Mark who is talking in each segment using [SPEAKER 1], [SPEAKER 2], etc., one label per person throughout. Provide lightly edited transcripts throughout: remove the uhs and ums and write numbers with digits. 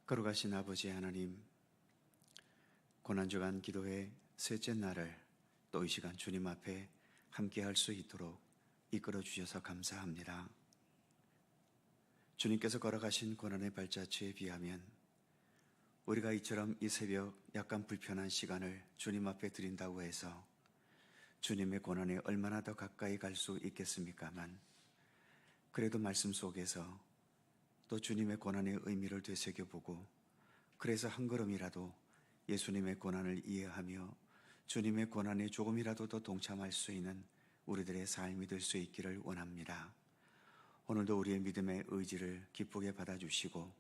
[SPEAKER 1] 걸어가신 아버지 하나님, 고난주간 기도회 셋째 날을 또 이 시간 주님 앞에 함께할 수 있도록 이끌어 주셔서 감사합니다. 주님께서 걸어가신 고난의 발자취에 비하면 우리가 이처럼 이 새벽 약간 불편한 시간을 주님 앞에 드린다고 해서 주님의 고난에 얼마나 더 가까이 갈 수 있겠습니까만, 그래도 말씀 속에서 또 주님의 고난의 의미를 되새겨보고, 그래서 한 걸음이라도 예수님의 고난을 이해하며 주님의 고난에 조금이라도 더 동참할 수 있는 우리들의 삶이 될 수 있기를 원합니다. 오늘도 우리의 믿음의 의지를 기쁘게 받아주시고,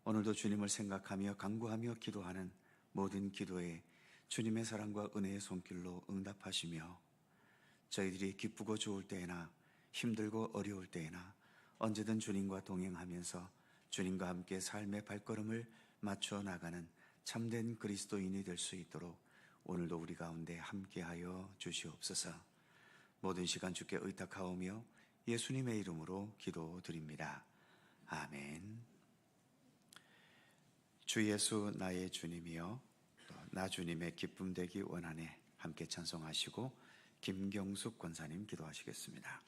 [SPEAKER 1] 오늘도 주님을 생각하며 간구하며 기도하는 모든 기도에 주님의 사랑과 은혜의 손길로 응답하시며, 저희들이 기쁘고 좋을 때에나 힘들고 어려울 때에나 언제든 주님과 동행하면서 주님과 함께 삶의 발걸음을 맞춰 나가는 참된 그리스도인이 될 수 있도록 오늘도 우리 가운데 함께하여 주시옵소서. 모든 시간 주께 의탁하오며 예수님의 이름으로 기도드립니다. 아멘. 주 예수 나의 주님이여, 또 나 주님의 기쁨 되기 원하네. 함께 찬송하시고 김경숙 권사님 기도하시겠습니다.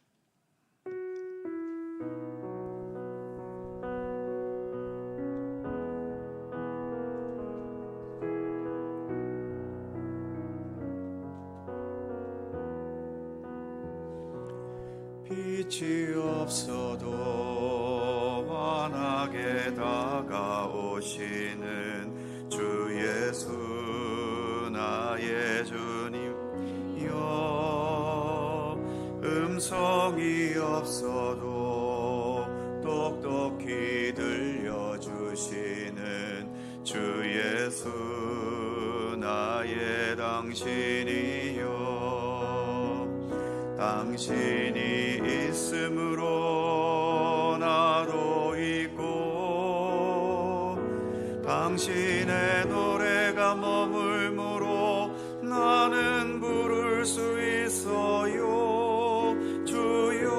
[SPEAKER 2] 빛이 없어도 환하게 다가오시는 주 예수 나의 주님이여, 음성이 없어도 똑똑히 들려주시는 주 예수 나의 당신이여, 당신이 있음으로 나도 있고, 당신의 노래가 머물므로 나는 부를 수 있어요. 주여,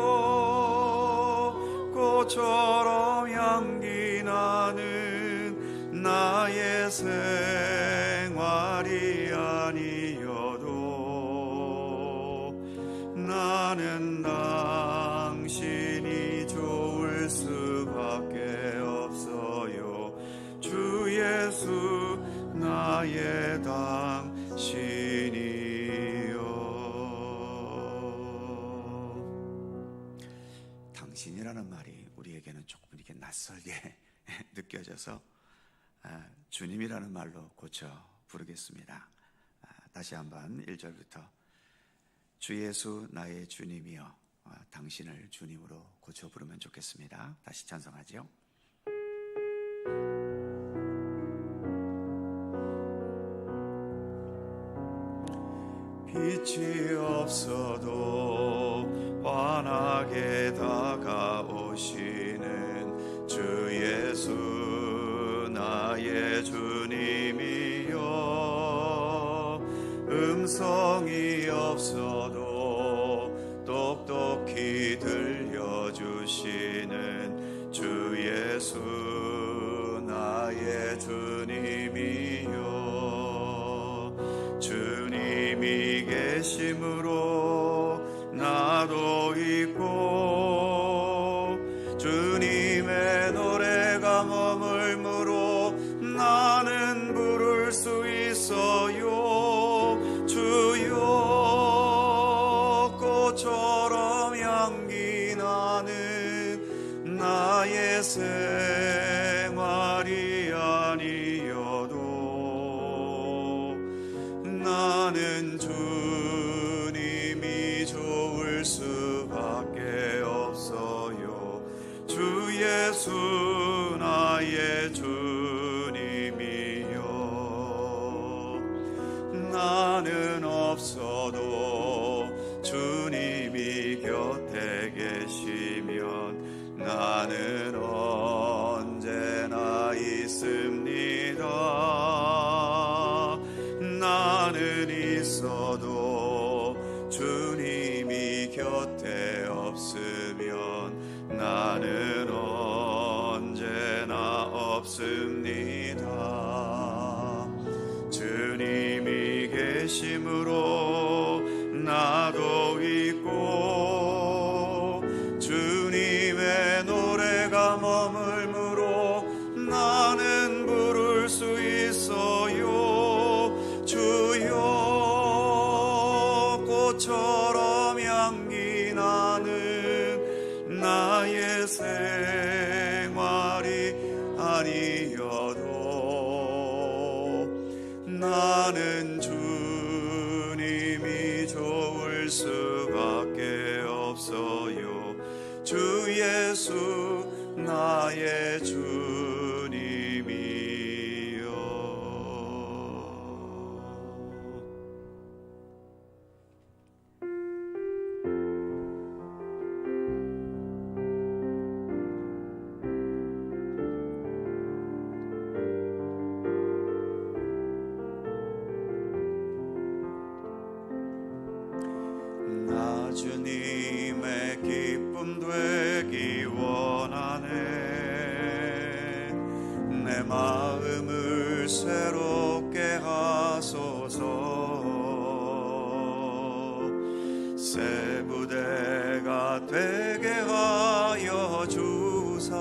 [SPEAKER 2] 꽃처럼 향기 나는 나의 생활이 아니어도 나는 당신이 좋을 수밖에 없어요. 주 예수 나의 당신이요.
[SPEAKER 1] 당신이라는 말이 우리에게는 조금 이렇게 낯설게 느껴져서 주님이라는 말로 고쳐 부르겠습니다. 다시 한번 1절부터 주 예수 나의 주님이여, 당신을 주님으로 고쳐 부르면 좋겠습니다. 다시 찬송하죠.
[SPEAKER 2] 빛이 없어도 환하게 다가오시는 주 예수 나의 주님이여, 음성이 없어도 똑똑히 들려주시는 주 예수 나의 주님이여, 주님이 계심으로 나도 있고, 주님의 노래가 머물므로 나는 부를 수 있어요. 주여, 꽃처럼 향기 나는 나의 생활이 아니어도 나는 주님이 좋을 수밖에 없어요. 주 예수 나의 주님이요, 나는 없어도 주님이 곁에 계시면 나는 언제나 있습니다. 나는 있어도 주님이 곁에 없으면 나는 언제나 없습니다. 주님이 계심으로 나도 있고 주님의 노래가 머물므로 나는 부를 수 있어요. 주여 꽃처럼 향기 나는 나의 생활이 아니어도 나는 주님이 좋을 수밖에 없어요. 주 예수 나의 주님이요. 나 주님의 기쁨 되기 원하네. 내 마음을 새롭게 하소서. 새 부대가 되게 하여 주사.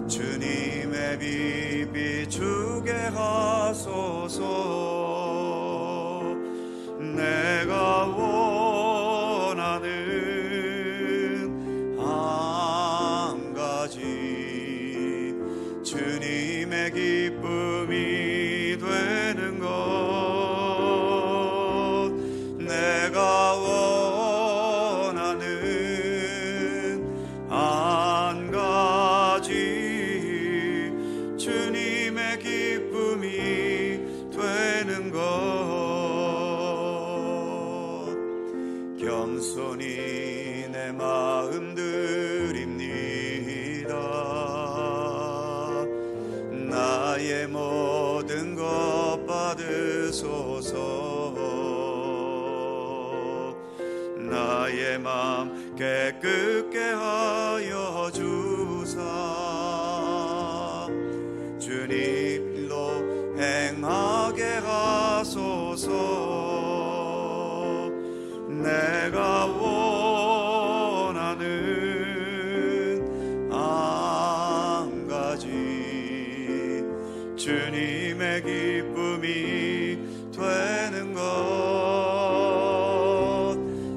[SPEAKER 2] 주님의 빛 비추게 하소서. 내가 원하는 한 가지 주님의 기쁨이 되는 것. 내가 원하는 한 가지 주님의 기쁨이 되는 것. 겸손히 내 마음 드립니다. 나의 모든 것 받으소서. 나의 맘 깨끗게 하여 주사. 주님로 행하게 하소서. 내가 원하는 한 가지 주님의 기쁨이 되는 것.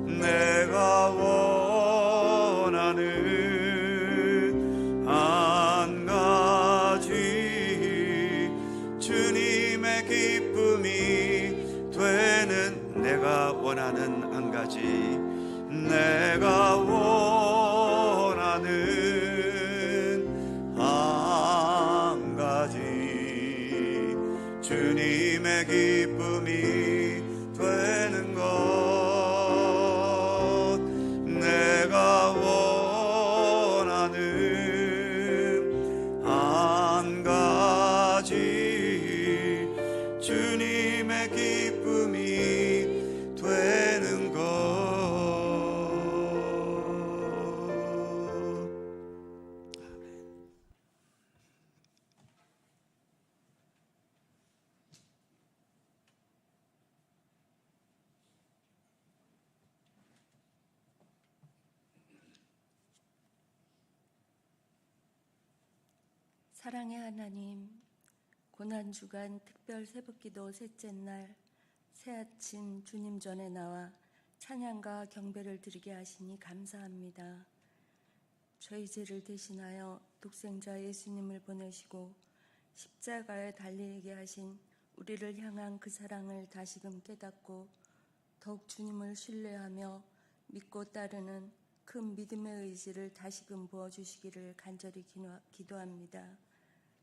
[SPEAKER 2] 내가 원하는 한 가지 주님의 기쁨이 되는. 내가 원하는 한 가지. 내가 원하는 한 가지 주님의 기쁨이 되는 것. 내가 원하는 한 가지 주님의 기쁨이 되는 것.
[SPEAKER 3] 사랑의 하나님, 고난주간 특별 새벽기도 셋째 날 새아침 주님 전에 나와 찬양과 경배를 드리게 하시니 감사합니다. 저희 죄를 대신하여 독생자 예수님을 보내시고 십자가에 달리게 하신 우리를 향한 그 사랑을 다시금 깨닫고 더욱 주님을 신뢰하며 믿고 따르는 큰 믿음의 의지를 다시금 부어주시기를 간절히 기도합니다.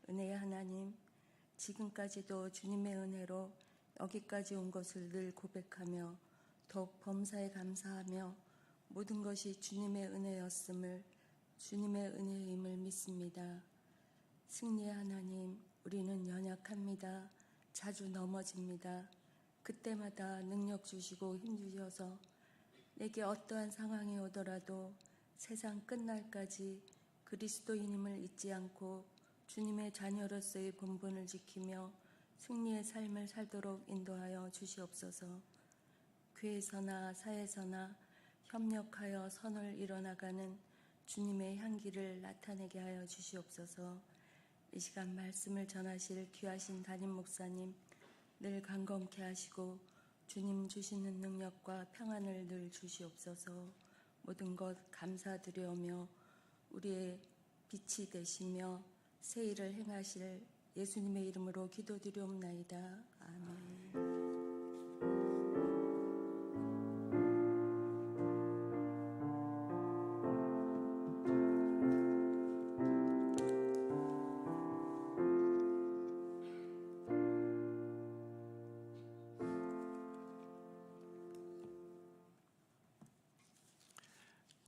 [SPEAKER 3] 은혜의 하나님, 지금까지도 주님의 은혜로 여기까지 온 것을 늘 고백하며 더욱 범사에 감사하며 모든 것이 주님의 은혜였음을, 주님의 은혜임을 믿습니다. 승리의 하나님, 우리는 연약합니다. 자주 넘어집니다. 그때마다 능력 주시고 힘 주셔서 내게 어떠한 상황이 오더라도 세상 끝날까지 그리스도인임을 잊지 않고 주님의 자녀로서의 본분을 지키며 승리의 삶을 살도록 인도하여 주시옵소서. 교회에서나 사회에서나 협력하여 선을 이뤄나가는 주님의 향기를 나타내게 하여 주시옵소서. 이 시간 말씀을 전하실 귀하신 담임 목사님 늘 강건케 하시고 주님 주시는 능력과 평안을 늘 주시옵소서. 모든 것 감사드려오며 우리의 빛이 되시며 새 일을 행하실 예수님의 이름으로 기도드리옵나이다. 아멘.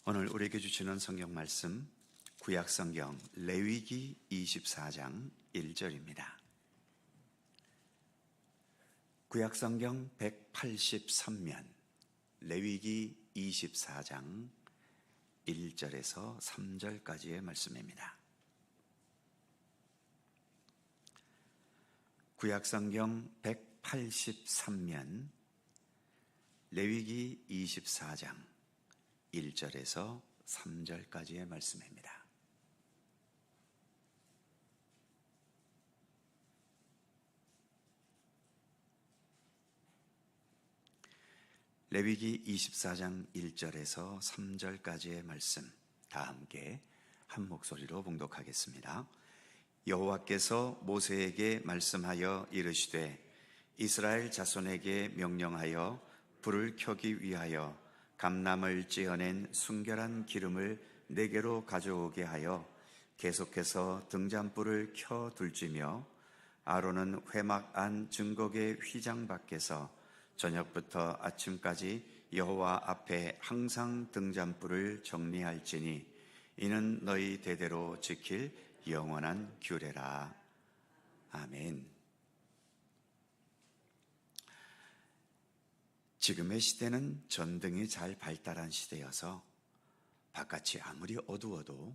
[SPEAKER 1] 오늘 우리에게 주시는 성경 말씀 구약 성경 레위기 24장 1절입니다. 구약 성경 183면 레위기 24장 1절에서 3절까지의 말씀입니다. 구약 성경 183면 레위기 24장 1절에서 3절까지의 말씀입니다. 레위기 24장 1절에서 3절까지의 말씀 다 함께 한 목소리로 봉독하겠습니다. 여호와께서 모세에게 말씀하여 이르시되 이스라엘 자손에게 명령하여 불을 켜기 위하여 감람을 찌어낸 순결한 기름을 내게로 가져오게 하여 계속해서 등잔불을 켜 둘지며 아론은 회막 안 증거계 휘장 밖에서 저녁부터 아침까지 여호와 앞에 항상 등잔불을 정리할지니 이는 너희 대대로 지킬 영원한 규례라. 아멘. 지금의 시대는 전등이 잘 발달한 시대여서 바깥이 아무리 어두워도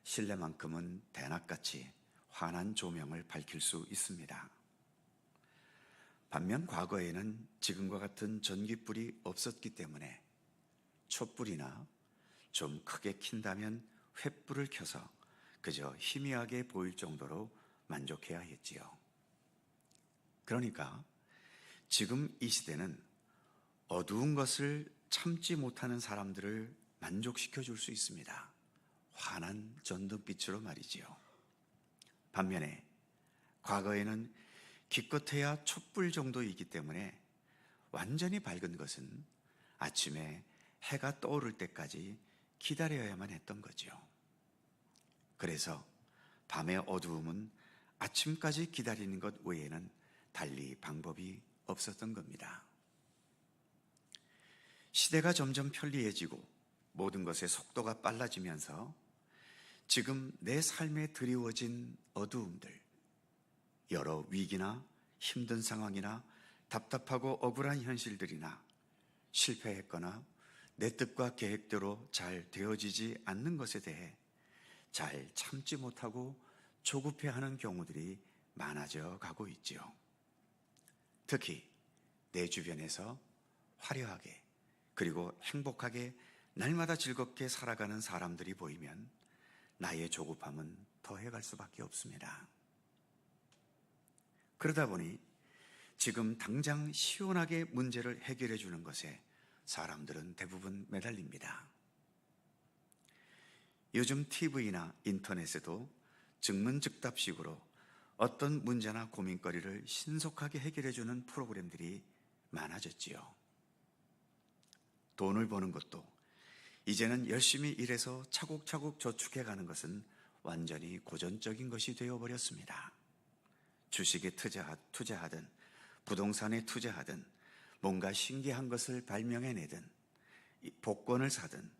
[SPEAKER 1] 실내만큼은 대낮같이 환한 조명을 밝힐 수 있습니다. 반면 과거에는 지금과 같은 전기불이 없었기 때문에 촛불이나 좀 크게 킨다면 횃불을 켜서 그저 희미하게 보일 정도로 만족해야 했지요. 그러니까 지금 이 시대는 어두운 것을 참지 못하는 사람들을 만족시켜 줄 수 있습니다. 환한 전등빛으로 말이지요. 반면에 과거에는 기껏해야 촛불 정도이기 때문에 완전히 밝은 것은 아침에 해가 떠오를 때까지 기다려야만 했던 거죠. 그래서 밤의 어두움은 아침까지 기다리는 것 외에는 달리 방법이 없었던 겁니다. 시대가 점점 편리해지고 모든 것의 속도가 빨라지면서 지금 내 삶에 드리워진 어두움들, 여러 위기나 힘든 상황이나 답답하고 억울한 현실들이나 실패했거나 내 뜻과 계획대로 잘 되어지지 않는 것에 대해 잘 참지 못하고 조급해하는 경우들이 많아져 가고 있지요. 특히 내 주변에서 화려하게 그리고 행복하게 날마다 즐겁게 살아가는 사람들이 보이면 나의 조급함은 더해갈 수밖에 없습니다. 그러다 보니 지금 당장 시원하게 문제를 해결해 주는 것에 사람들은 대부분 매달립니다. 요즘 TV나 인터넷에도 즉문즉답식으로 어떤 문제나 고민거리를 신속하게 해결해 주는 프로그램들이 많아졌지요. 돈을 버는 것도 이제는 열심히 일해서 차곡차곡 저축해 가는 것은 완전히 고전적인 것이 되어버렸습니다. 주식에 투자하든 부동산에 투자하든 뭔가 신기한 것을 발명해내든 복권을 사든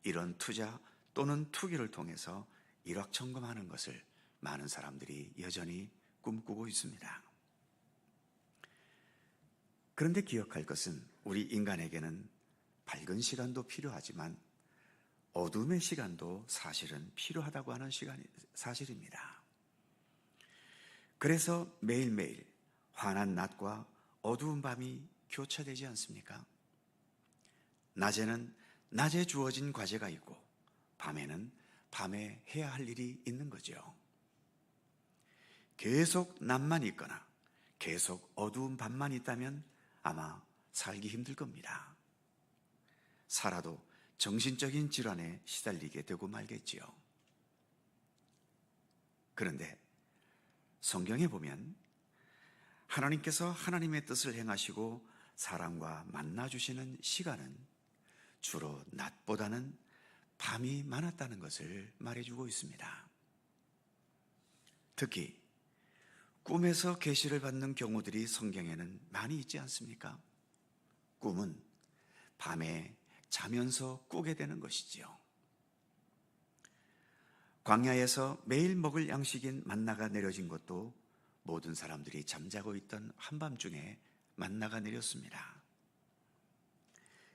[SPEAKER 1] 이런 투자 또는 투기를 통해서 일확천금하는 것을 많은 사람들이 여전히 꿈꾸고 있습니다. 그런데 기억할 것은 우리 인간에게는 밝은 시간도 필요하지만 어둠의 시간도 사실은 필요하다고 하는 시간이 사실입니다. 그래서 매일매일 환한 낮과 어두운 밤이 교차되지 않습니까? 낮에는 낮에 주어진 과제가 있고 밤에는 밤에 해야 할 일이 있는 거죠. 계속 낮만 있거나 계속 어두운 밤만 있다면 아마 살기 힘들 겁니다. 살아도 정신적인 질환에 시달리게 되고 말겠지요. 그런데 성경에 보면 하나님께서 하나님의 뜻을 행하시고 사람과 만나주시는 시간은 주로 낮보다는 밤이 많았다는 것을 말해주고 있습니다. 특히 꿈에서 계시를 받는 경우들이 성경에는 많이 있지 않습니까? 꿈은 밤에 자면서 꾸게 되는 것이지요. 광야에서 매일 먹을 양식인 만나가 내려진 것도 모든 사람들이 잠자고 있던 한밤중에 만나가 내렸습니다.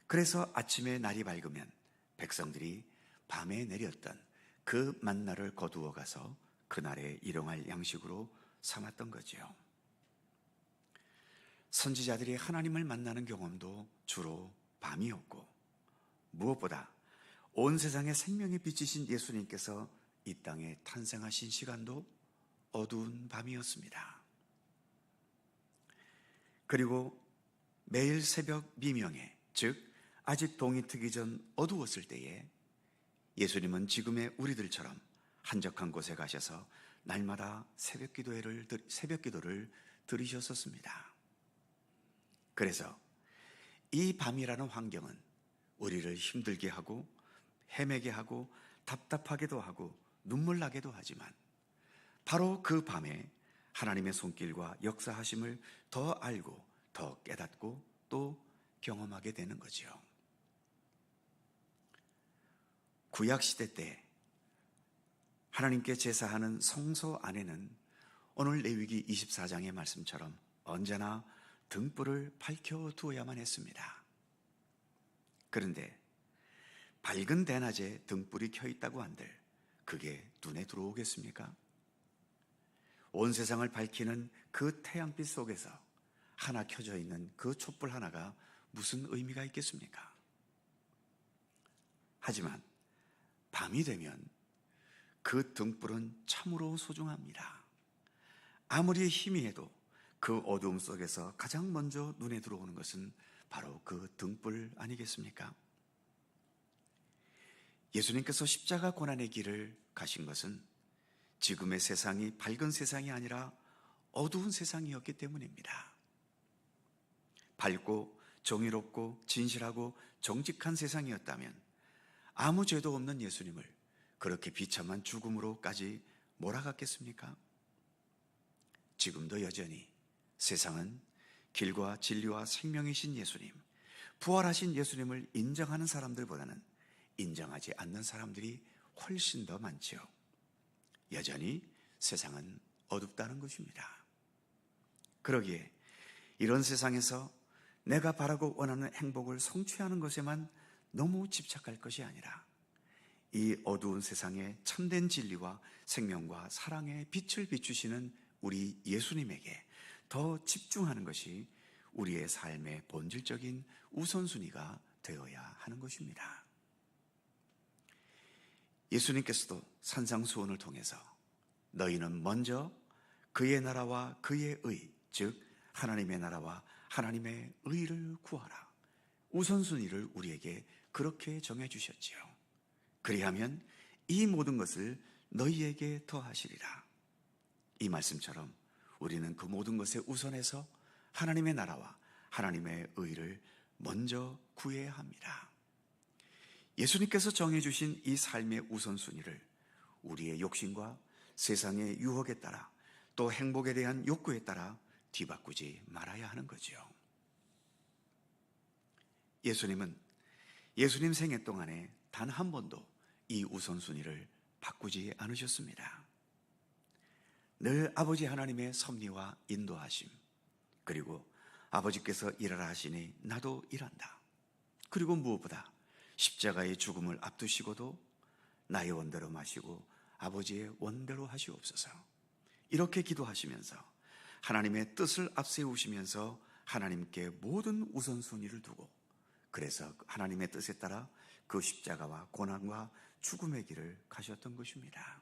[SPEAKER 1] 그래서 아침에 날이 밝으면 백성들이 밤에 내렸던 그 만나를 거두어 가서 그날에 일용할 양식으로 삼았던 거지요. 선지자들이 하나님을 만나는 경험도 주로 밤이었고 무엇보다 온 세상에 생명의 빛이신 예수님께서 이 땅에 탄생하신 시간도 어두운 밤이었습니다. 그리고 매일 새벽 미명에, 즉 아직 동이 트기 전 어두웠을 때에 예수님은 지금의 우리들처럼 한적한 곳에 가셔서 날마다 새벽 기도를 드리셨었습니다. 그래서 이 밤이라는 환경은 우리를 힘들게 하고 헤매게 하고 답답하게도 하고 눈물 나게도 하지만 바로 그 밤에 하나님의 손길과 역사하심을 더 알고 더 깨닫고 또 경험하게 되는 거죠. 구약시대 때 하나님께 제사하는 성소 안에는 오늘 레위기 24장의 말씀처럼 언제나 등불을 밝혀두어야만 했습니다. 그런데 밝은 대낮에 등불이 켜있다고 한들 그게 눈에 들어오겠습니까? 온 세상을 밝히는 그 태양빛 속에서 하나 켜져 있는 그 촛불 하나가 무슨 의미가 있겠습니까? 하지만 밤이 되면 그 등불은 참으로 소중합니다. 아무리 희미해도 그 어두움 속에서 가장 먼저 눈에 들어오는 것은 바로 그 등불 아니겠습니까? 예수님께서 십자가 고난의 길을 가신 것은 지금의 세상이 밝은 세상이 아니라 어두운 세상이었기 때문입니다. 밝고 정의롭고 진실하고 정직한 세상이었다면 아무 죄도 없는 예수님을 그렇게 비참한 죽음으로까지 몰아갔겠습니까? 지금도 여전히 세상은 길과 진리와 생명이신 예수님, 부활하신 예수님을 인정하는 사람들보다는 인정하지 않는 사람들이 훨씬 더 많지요. 여전히 세상은 어둡다는 것입니다. 그러기에 이런 세상에서 내가 바라고 원하는 행복을 성취하는 것에만 너무 집착할 것이 아니라 이 어두운 세상에 참된 진리와 생명과 사랑의 빛을 비추시는 우리 예수님에게 더 집중하는 것이 우리의 삶의 본질적인 우선순위가 되어야 하는 것입니다. 예수님께서도 산상수훈을 통해서 너희는 먼저 그의 나라와 그의 의, 즉 하나님의 나라와 하나님의 의를 구하라. 우선순위를 우리에게 그렇게 정해주셨지요. 그리하면 이 모든 것을 너희에게 더하시리라. 이 말씀처럼 우리는 그 모든 것에 우선해서 하나님의 나라와 하나님의 의를 먼저 구해야 합니다. 예수님께서 정해주신 이 삶의 우선순위를 우리의 욕심과 세상의 유혹에 따라 또 행복에 대한 욕구에 따라 뒤바꾸지 말아야 하는 거죠. 예수님은 예수님 생애 동안에 단 한 번도 이 우선순위를 바꾸지 않으셨습니다. 늘 아버지 하나님의 섭리와 인도하심, 그리고 아버지께서 일하라 하시니 나도 일한다. 그리고 무엇보다 십자가의 죽음을 앞두시고도 나의 원대로 마시고 아버지의 원대로 하시옵소서. 이렇게 기도하시면서 하나님의 뜻을 앞세우시면서 하나님께 모든 우선순위를 두고, 그래서 하나님의 뜻에 따라 그 십자가와 고난과 죽음의 길을 가셨던 것입니다.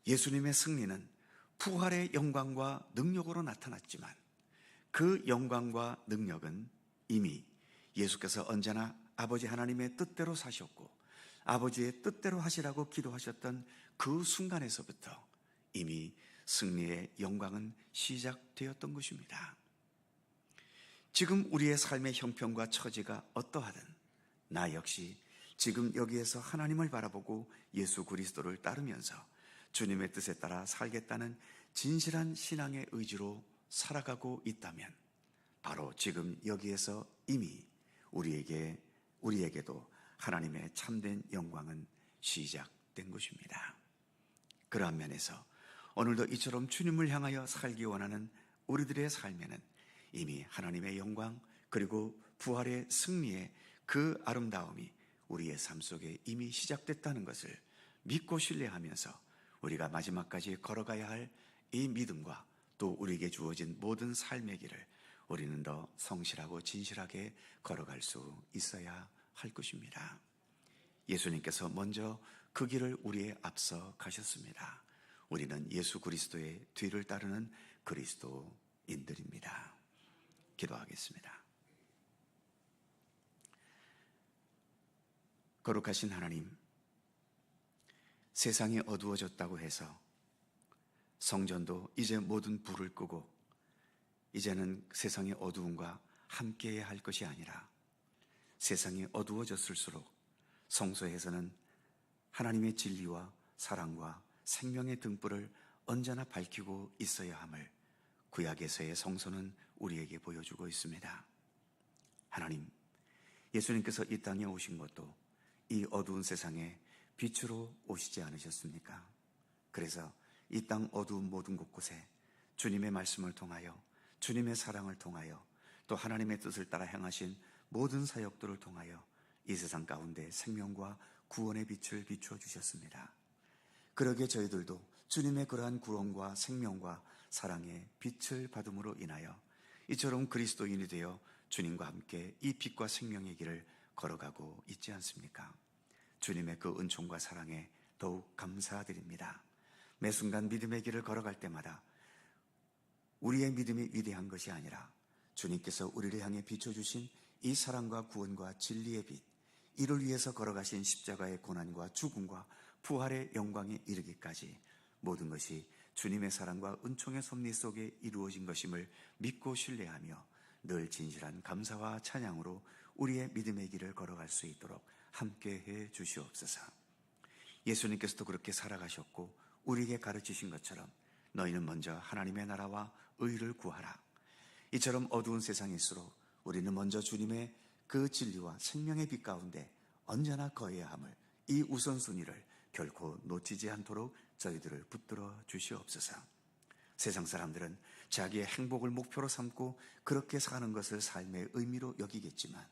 [SPEAKER 1] 예수님의 승리는 부활의 영광과 능력으로 나타났지만 그 영광과 능력은 이미 예수께서 언제나 아버지 하나님의 뜻대로 사셨고 아버지의 뜻대로 하시라고 기도하셨던 그 순간에서부터 이미 승리의 영광은 시작되었던 것입니다. 지금 우리의 삶의 형편과 처지가 어떠하든 나 역시 지금 여기에서 하나님을 바라보고 예수 그리스도를 따르면서 주님의 뜻에 따라 살겠다는 진실한 신앙의 의지로 살아가고 있다면 바로 지금 여기에서 이미 우리에게도 하나님의 참된 영광은 시작된 것입니다. 그러한 면에서 오늘도 이처럼 주님을 향하여 살기 원하는 우리들의 삶에는 이미 하나님의 영광 그리고 부활의 승리의 그 아름다움이 우리의 삶 속에 이미 시작됐다는 것을 믿고 신뢰하면서 우리가 마지막까지 걸어가야 할 이 믿음과 또 우리에게 주어진 모든 삶의 길을 우리는 더 성실하고 진실하게 걸어갈 수 있어야 할 것입니다. 예수님께서 먼저 그 길을 우리에 앞서 가셨습니다. 우리는 예수 그리스도의 뒤를 따르는 그리스도인들입니다. 기도하겠습니다. 거룩하신 하나님, 세상이 어두워졌다고 해서 성전도 이제 모든 불을 끄고 이제는 세상의 어두움과 함께해야 할 것이 아니라 세상이 어두워졌을수록 성소에서는 하나님의 진리와 사랑과 생명의 등불을 언제나 밝히고 있어야 함을 구약에서의 성소는 우리에게 보여주고 있습니다. 하나님, 예수님께서 이 땅에 오신 것도 이 어두운 세상에 빛으로 오시지 않으셨습니까? 그래서 이 땅 어두운 모든 곳곳에 주님의 말씀을 통하여 주님의 사랑을 통하여 또 하나님의 뜻을 따라 행하신 모든 사역들을 통하여 이 세상 가운데 생명과 구원의 빛을 비추어 주셨습니다. 그러기에 저희들도 주님의 그러한 구원과 생명과 사랑의 빛을 받음으로 인하여 이처럼 그리스도인이 되어 주님과 함께 이 빛과 생명의 길을 걸어가고 있지 않습니까? 주님의 그 은총과 사랑에 더욱 감사드립니다. 매 순간 믿음의 길을 걸어갈 때마다 우리의 믿음이 위대한 것이 아니라 주님께서 우리를 향해 비춰주신 이 사랑과 구원과 진리의 빛, 이를 위해서 걸어가신 십자가의 고난과 죽음과 부활의 영광에 이르기까지 모든 것이 주님의 사랑과 은총의 섭리 속에 이루어진 것임을 믿고 신뢰하며 늘 진실한 감사와 찬양으로 우리의 믿음의 길을 걸어갈 수 있도록 함께해 주시옵소서. 예수님께서도 그렇게 살아가셨고 우리에게 가르치신 것처럼 너희는 먼저 하나님의 나라와 의를 구하라. 이처럼 어두운 세상일수록 우리는 먼저 주님의 그 진리와 생명의 빛 가운데 언제나 거해야 함을, 이 우선순위를 결코 놓치지 않도록 저희들을 붙들어 주시옵소서. 세상 사람들은 자기의 행복을 목표로 삼고 그렇게 사는 것을 삶의 의미로 여기겠지만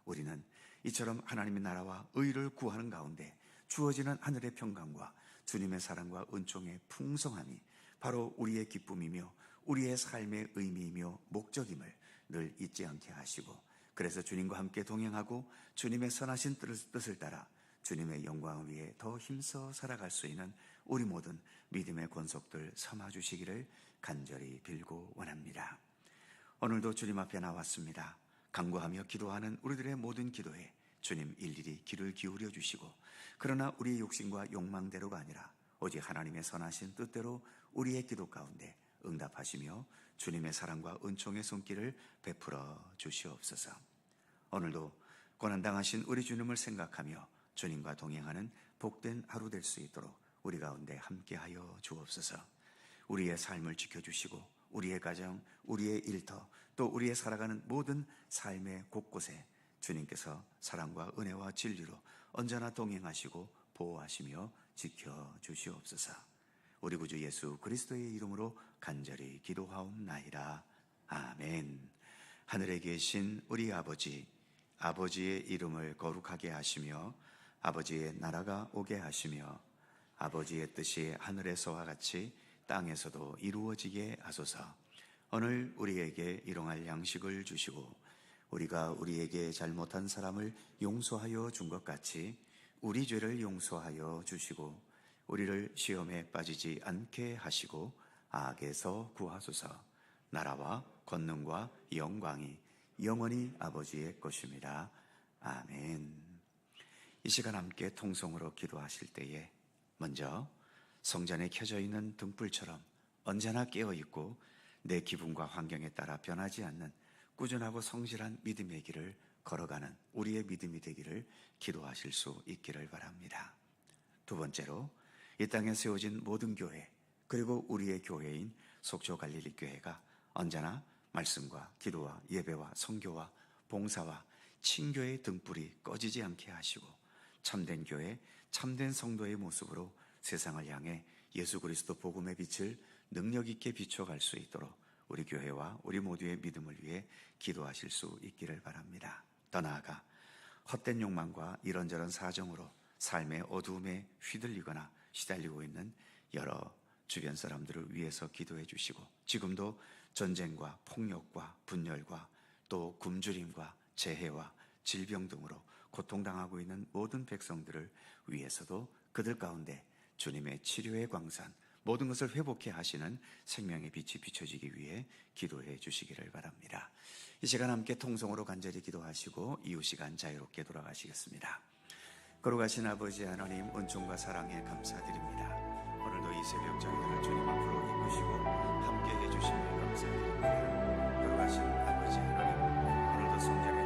[SPEAKER 1] 우리는 이처럼 하나님의 나라와 의를 구하는 가운데 주어지는 하늘의 평강과 주님의 사랑과 은총의 풍성함이 바로 우리의 기쁨이며 우리의 삶의 의미이며 목적임을 늘 잊지 않게 하시고, 그래서 주님과 함께 동행하고 주님의 선하신 뜻을 따라 주님의 영광을 위해 더 힘써 살아갈 수 있는 우리 모든 믿음의 권속들 삼아 주시기를 간절히 빌고 원합니다. 오늘도 주님 앞에 나왔습니다. 간구하며 기도하는 우리들의 모든 기도에 주님 일일이 귀를 기울여 주시고, 그러나 우리의 욕심과 욕망대로가 아니라 오직 하나님의 선하신 뜻대로 우리의 기도 가운데 응답하시며 주님의 사랑과 은총의 손길을 베풀어 주시옵소서. 오늘도 고난당하신 우리 주님을 생각하며 주님과 동행하는 복된 하루 될 수 있도록 우리 가운데 함께하여 주옵소서. 우리의 삶을 지켜주시고 우리의 가정, 우리의 일터, 또 우리의 살아가는 모든 삶의 곳곳에 주님께서 사랑과 은혜와 진리로 언제나 동행하시고 보호하시며 지켜주시옵소서. 우리 구주 예수 그리스도의 이름으로 간절히 기도하옵나이다. 아멘. 하늘에 계신 우리 아버지, 아버지의 이름을 거룩하게 하시며 아버지의 나라가 오게 하시며 아버지의 뜻이 하늘에서와 같이 땅에서도 이루어지게 하소서. 오늘 우리에게 일용할 양식을 주시고 우리가 우리에게 잘못한 사람을 용서하여 준 것 같이 우리 죄를 용서하여 주시고 우리를 시험에 빠지지 않게 하시고 악에서 구하소서. 나라와 권능과 영광이 영원히 아버지의 것입니다. 아멘. 이 시간 함께 통성으로 기도하실 때에 먼저 성전에 켜져 있는 등불처럼 언제나 깨어있고 내 기분과 환경에 따라 변하지 않는 꾸준하고 성실한 믿음의 길을 걸어가는 우리의 믿음이 되기를 기도하실 수 있기를 바랍니다. 두 번째로 이 땅에 세워진 모든 교회 그리고 우리의 교회인 속초 갈릴리 교회가 언제나 말씀과 기도와 예배와 선교와 봉사와 친교의 등불이 꺼지지 않게 하시고 참된 교회, 참된 성도의 모습으로 세상을 향해 예수 그리스도 복음의 빛을 능력 있게 비춰갈 수 있도록 우리 교회와 우리 모두의 믿음을 위해 기도하실 수 있기를 바랍니다. 더 나아가 헛된 욕망과 이런저런 사정으로 삶의 어두움에 휘둘리거나 시달리고 있는 여러 주변 사람들을 위해서 기도해 주시고 지금도 전쟁과 폭력과 분열과 또 굶주림과 재해와 질병 등으로 고통당하고 있는 모든 백성들을 위해서도 그들 가운데 주님의 치료의 광산 모든 것을 회복해 하시는 생명의 빛이 비춰지기 위해 기도해 주시기를 바랍니다. 이 시간 함께 통성으로 간절히 기도하시고 이후 시간 자유롭게 돌아가시겠습니다. 거룩하신 아버지 하나님 은총과 사랑에 감사드립니다. 오늘도 이 새벽 저희들을 주님 앞으로 이끄시고 함께 해주심에 감사드립니다. 거룩하신 아버지 하나님 오늘도 성전에